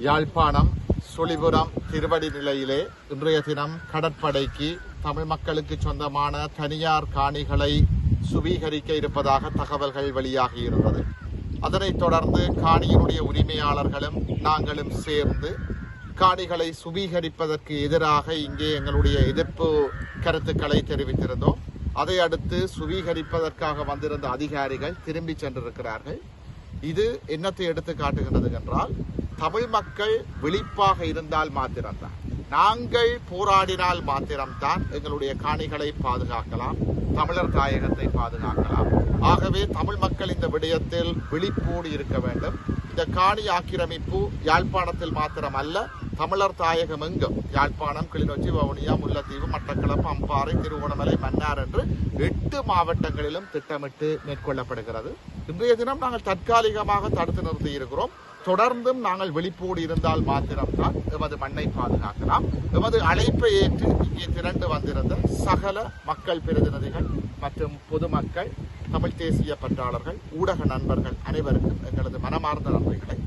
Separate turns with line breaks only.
யாழ்ப்பாணம் சுழிபுரம் திருவடி நிலையிலே இன்றைய தினம் கடற்படைக்கு தமிழ் மக்களுக்கு சொந்தமான தனியார் காணிகளை சுவீகரிக்க இருப்பதாக தகவல்கள் வெளியாகி இருந்தது. அதனைத் தொடர்ந்து காணியினுடைய உரிமையாளர்களும் நாங்களும் சேர்ந்து காணிகளை சுவீகரிப்பதற்கு எதிராக இங்கே எங்களுடைய எதிர்ப்பு கருத்துக்களை தெரிவித்திருந்தோம். அதை அடுத்து சுவீகரிப்பதற்காக வந்திருந்த அதிகாரிகள் திரும்பி சென்றிருக்கிறார்கள். இது என்னத்தை எடுத்து காட்டுகின்றது என்றால், தமிழ் மக்கள் விழிப்பாக இருந்தால் மாத்திரம்தான், நாங்கள் போராடினால் மாத்திரம்தான் எங்களுடைய காணிகளை பாதுகாக்கலாம், தமிழர் தாயகத்தை பாதுகாக்கலாம். ஆகவே தமிழ் மக்கள் இந்த விடயத்தில் விழிப்போடு இருக்க வேண்டும். இந்த காணி ஆக்கிரமிப்பு யாழ்ப்பாணத்தில் மாத்திரம் அல்ல, தமிழர் தாயகம் எங்கும், யாழ்ப்பாணம், கிளிநொச்சி, வவுனியா, முல்லைத்தீவு, மட்டக்களப்பு, அம்பாறை, திருகோணமலை, மன்னார் என்று 8 மாவட்டங்களிலும் திட்டமிட்டு மேற்கொள்ளப்படுகிறது. இன்றைய தினம் நாங்கள் தற்காலிகமாக தடுத்து நிறுத்தி இருக்கிறோம். தொடர்ந்தும் நாங்கள் விழிப்போடு இருந்தால் மாத்திரம்தான் எமது மண்ணை பாதுகாக்கலாம். எமது அழைப்பை ஏற்று இங்கே திரண்டு வந்திருந்த சகல மக்கள் பிரதிநிதிகள் மற்றும் பொதுமக்கள், தமிழ் தேசிய பற்றாளர்கள், ஊடக நண்பர்கள் அனைவருக்கும் எங்களது மனமார்ந்த நன்றிகளை